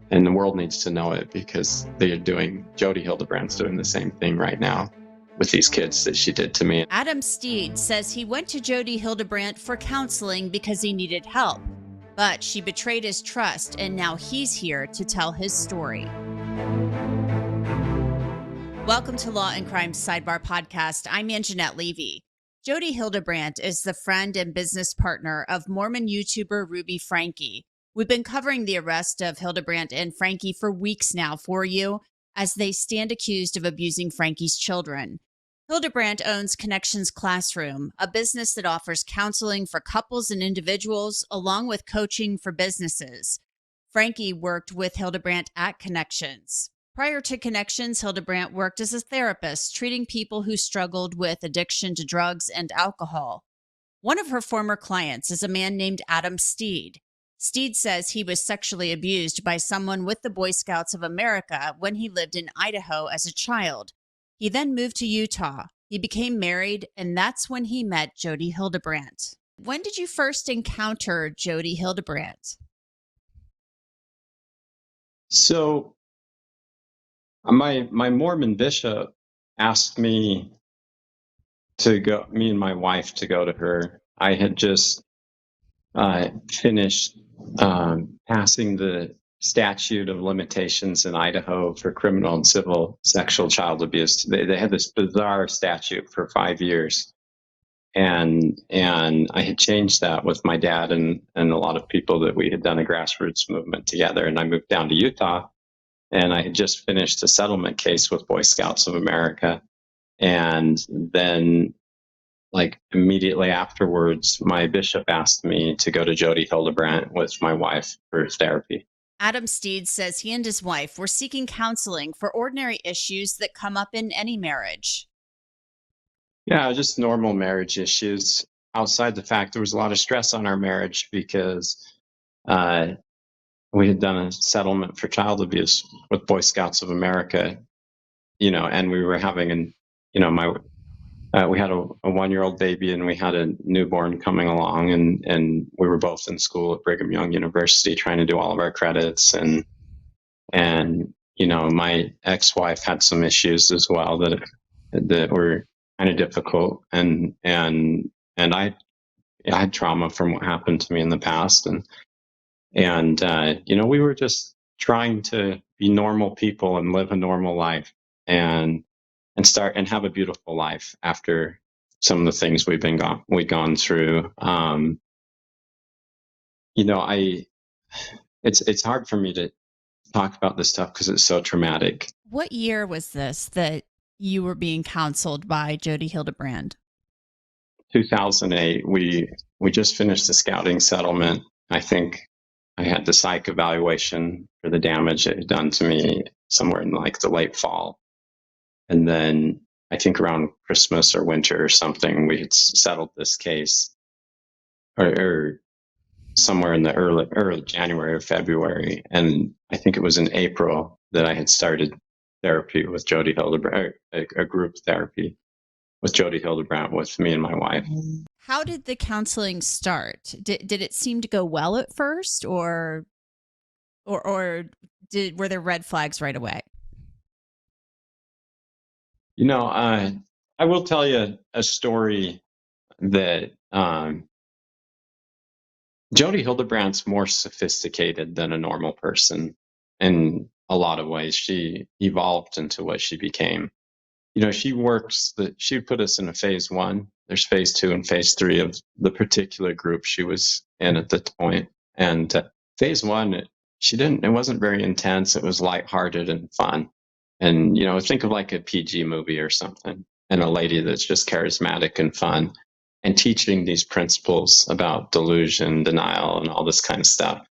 and the world needs to know it because Jodi Hildebrandt's doing the same thing right now with these kids that she did to me. Adam Steed says he went to Jodi Hildebrandt for counseling because he needed help, but she betrayed his trust, and now he's here to tell his story. Welcome to Law and Crime Sidebar podcast. I'm Angenette Levy. Jodi Hildebrandt is the friend and business partner of Mormon YouTuber Ruby Franke. We've been covering the arrest of Hildebrandt and Franke for weeks now for you as they stand accused of abusing Franke's children. Hildebrandt owns Connections Classroom, a business that offers counseling for couples and individuals, along with coaching for businesses. Franke worked with Hildebrandt at Connections. Prior to Connections, Hildebrandt worked as a therapist, treating people who struggled with addiction to drugs and alcohol. One of her former clients is a man named Adam Steed. Steed says he was sexually abused by someone with the Boy Scouts of America when he lived in Idaho as a child. He then moved to Utah. He became married, and that's when he met Jodi Hildebrandt. When did you first encounter Jodi Hildebrandt? So my Mormon bishop asked me and my wife to go to her. I had just finished passing the statute of limitations in Idaho for criminal and civil sexual child abuse. They had this bizarre statute for 5 years. And I had changed that with my dad and a lot of people that we had done a grassroots movement together. And I moved down to Utah, and I had just finished a settlement case with Boy Scouts of America. And then, like, immediately afterwards, my bishop asked me to go to Jodi Hildebrandt with my wife for therapy. Adam Steed says he and his wife were seeking counseling for ordinary issues that come up in any marriage. Yeah, just normal marriage issues. Outside the fact there was a lot of stress on our marriage because we had done a settlement for child abuse with Boy Scouts of America, and we were having we had a 1-year-old baby, and we had a newborn coming along, and we were both in school at Brigham Young University trying to do all of our credits. And my ex-wife had some issues as well that were kind of difficult. And I had trauma from what happened to me in the past. And we were just trying to be normal people and live a normal life and have a beautiful life after some of the things we'd gone through. It's hard for me to talk about this stuff because it's so traumatic. What year was this that you were being counseled by Jodi Hildebrandt? 2008. We just finished the scouting settlement. I think I had the psych evaluation for the damage it had done to me somewhere in like the late fall. And then I think around Christmas or winter or something, we had settled this case, or somewhere in the early January or February. And I think it was in April that I had started therapy with Jodi Hildebrandt, a group therapy with Jodi Hildebrandt with me and my wife. How did the counseling start? Did it seem to go well at first, or were there red flags right away? I will tell you a story that Jodi Hildebrandt's more sophisticated than a normal person in a lot of ways. She evolved into what she became. She would put us in a phase 1. There's phase 2 and phase 3 of the particular group she was in at the point. And phase 1, it wasn't very intense. It was lighthearted and fun. And, think of like a PG movie or something, and a lady that's just charismatic and fun and teaching these principles about delusion, denial, and all this kind of stuff,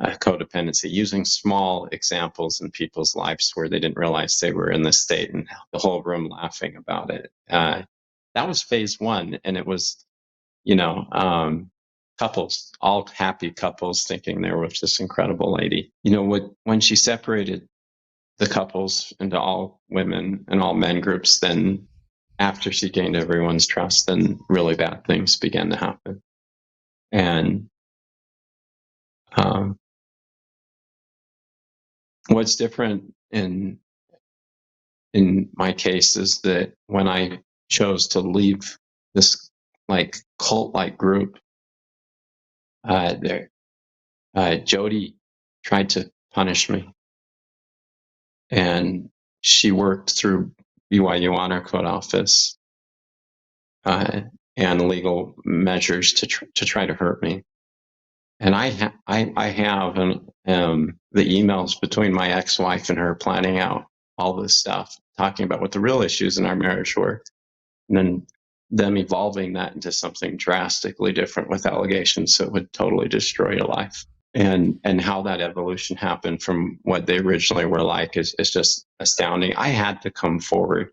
codependency, using small examples in people's lives where they didn't realize they were in this state, and the whole room laughing about it. That was phase 1. And it was, couples, all happy couples thinking they were with this incredible lady. When she separated the couples into all women and all men groups, then after she gained everyone's trust, then really bad things began to happen. And What's different in my case is that when I chose to leave this like cult-like group, Jodi tried to punish me, and she worked through BYU Honor Code office and legal measures to try to hurt me. And I have the emails between my ex-wife and her planning out all this stuff, talking about what the real issues in our marriage were, and then them evolving that into something drastically different with allegations that would totally destroy your life. And how that evolution happened from what they originally were like is just astounding. I had to come forward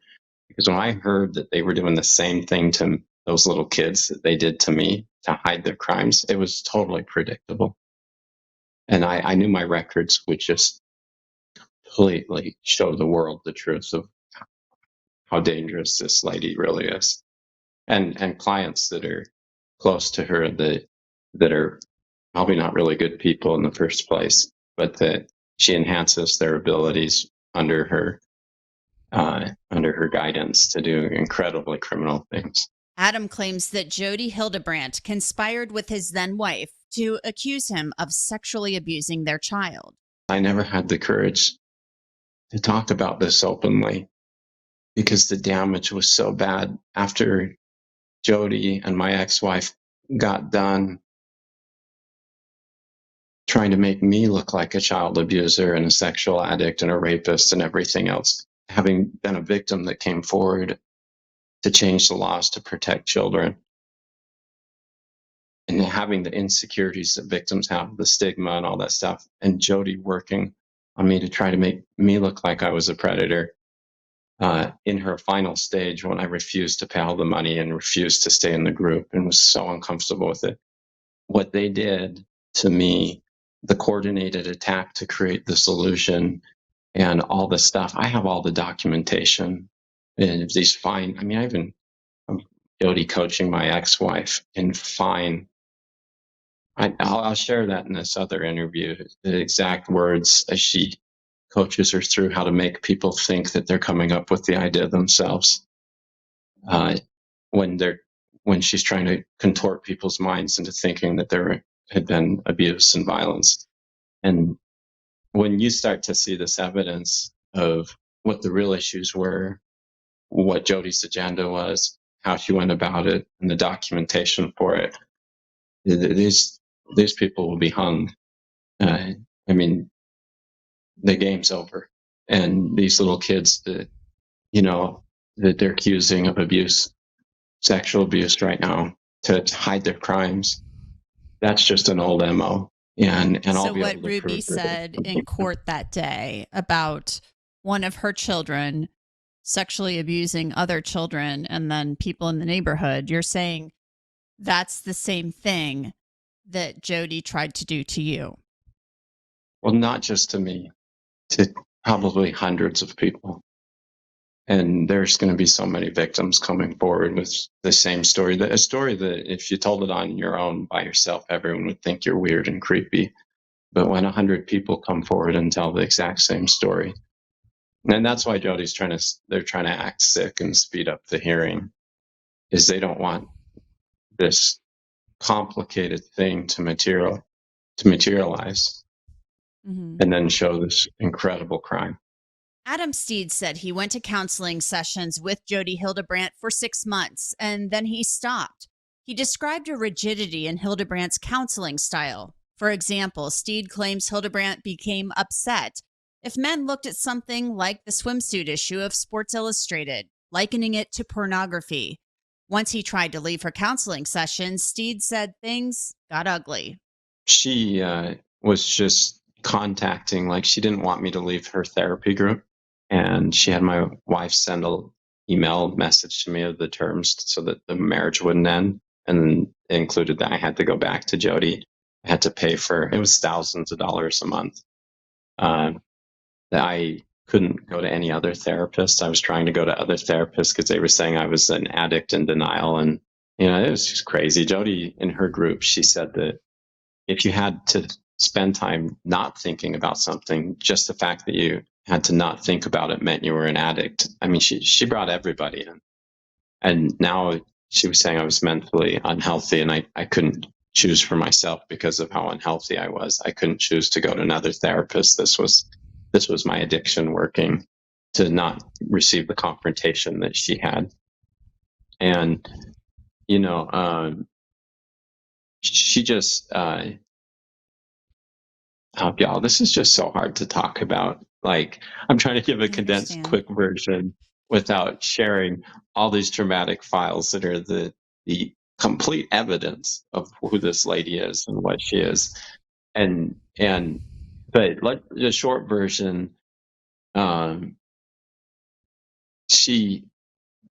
because when I heard that they were doing the same thing to those little kids that they did to me to hide their crimes, it was totally predictable. And I knew my records would just completely show the world the truth of how dangerous this lady really is. And clients that are close to her that are probably not really good people in the first place, but that she enhances their abilities under her guidance to do incredibly criminal things. Adam claims that Jodi Hildebrandt conspired with his then wife to accuse him of sexually abusing their child. I never had the courage to talk about this openly because the damage was so bad. After Jodi and my ex-wife got done trying to make me look like a child abuser and a sexual addict and a rapist and everything else, having been a victim that came forward to change the laws to protect children, and having the insecurities that victims have, the stigma and all that stuff, and Jodi working on me to try to make me look like I was a predator. In her final stage, when I refused to pay all the money and refused to stay in the group and was so uncomfortable with it, what they did to me, the coordinated attack to create the solution and all the stuff, I have all the documentation and these fine, I mean, I'm Jodi coaching my ex-wife in fine. I'll share that in this other interview, the exact words as she coaches her through how to make people think that they're coming up with the idea themselves when she's trying to contort people's minds into thinking that there had been abuse and violence. And when you start to see this evidence of what the real issues were, what Jodi's agenda was, how she went about it, and the documentation for it, these people will be hung. I mean, the game's over. And these little kids that they're accusing of abuse, sexual abuse right now, to hide their crimes, that's just an old MO. And so I'll be what able to Ruby said in court that day about one of her children sexually abusing other children and then people in the neighborhood, you're saying that's the same thing that Jodi tried to do to you? Well, not just to me, to probably hundreds of people. And there's going to be so many victims coming forward with the same story. A story that if you told it on your own by yourself, everyone would think you're weird and creepy. But when 100 people come forward and tell the exact same story, and that's why Jodi's they're trying to act sick and speed up the hearing, is they don't want this complicated thing to materialize and then show this incredible crime. Adam Steed said he went to counseling sessions with Jodi Hildebrandt for 6 months, and then he stopped. He described a rigidity in Hildebrandt's counseling style. For example, Steed claims Hildebrandt became upset if men looked at something like the swimsuit issue of Sports Illustrated, likening it to pornography. Once he tried to leave her counseling sessions, Steed said things got ugly. She was just contacting, like she didn't want me to leave her therapy group. And she had my wife send an email message to me of the terms so that the marriage wouldn't end. And it included that I had to go back to Jodi. I had to pay for, it was thousands of dollars a month. That I couldn't go to any other therapist. I was trying to go to other therapists because they were saying I was an addict in denial. And, it was just crazy. Jodi, in her group, she said that if you had to spend time not thinking about something. Just the fact that you had to not think about it meant you were an addict. I mean, she brought everybody in. And now she was saying I was mentally unhealthy, and I couldn't choose for myself because of how unhealthy I was. I couldn't choose to go to another therapist. This was my addiction working, to not receive the confrontation that she had. And, she just, y'all, this is just so hard to talk about. Like, I'm trying to give a condensed, quick version without sharing all these dramatic files that are the complete evidence of who this lady is and what she is. But like the short version, she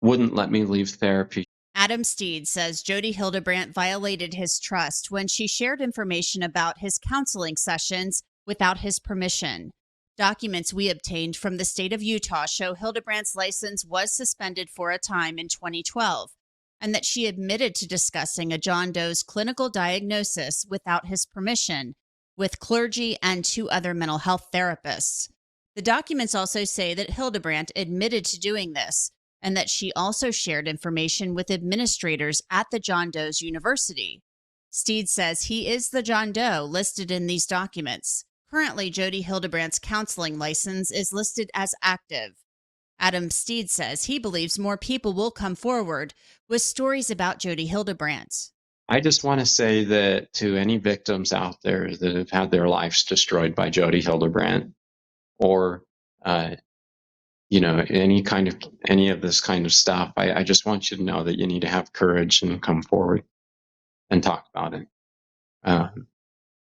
wouldn't let me leave therapy. Adam Steed says Jodi Hildebrandt violated his trust when she shared information about his counseling sessions without his permission. Documents we obtained from the state of Utah show Hildebrandt's license was suspended for a time in 2012, and that she admitted to discussing a John Doe's clinical diagnosis without his permission with clergy and 2 other mental health therapists. The documents also say that Hildebrandt admitted to doing this, and that she also shared information with administrators at the John Doe's University. Steed says he is the John Doe listed in these documents. Currently, Jodi Hildebrandt's counseling license is listed as active. Adam Steed says he believes more people will come forward with stories about Jodi Hildebrandt. I just want to say that to any victims out there that have had their lives destroyed by Jodi Hildebrandt, or any of this kind of stuff, I just want you to know that you need to have courage and come forward and talk about it.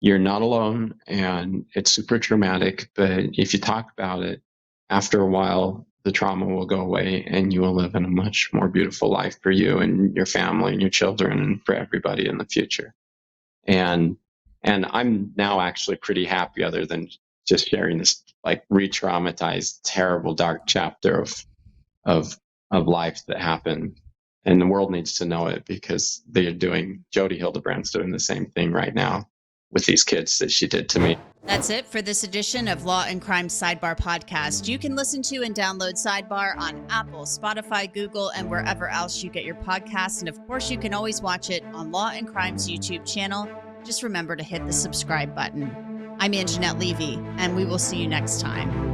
You're not alone, and it's super traumatic, but if you talk about it, after a while, the trauma will go away and you will live in a much more beautiful life for you and your family and your children and for everybody in the future. And I'm now actually pretty happy, other than just sharing this like re-traumatized, terrible, dark chapter of life that happened. And the world needs to know it, because Jodi Hildebrandt's doing the same thing right now with these kids that she did to me. That's it for this edition of Law and Crime Sidebar Podcast. You can listen to and download Sidebar on Apple, Spotify, Google, and wherever else you get your podcasts. And of course, you can always watch it on Law and Crime's YouTube channel. Just remember to hit the subscribe button. I'm Angenette Levy, and we will see you next time.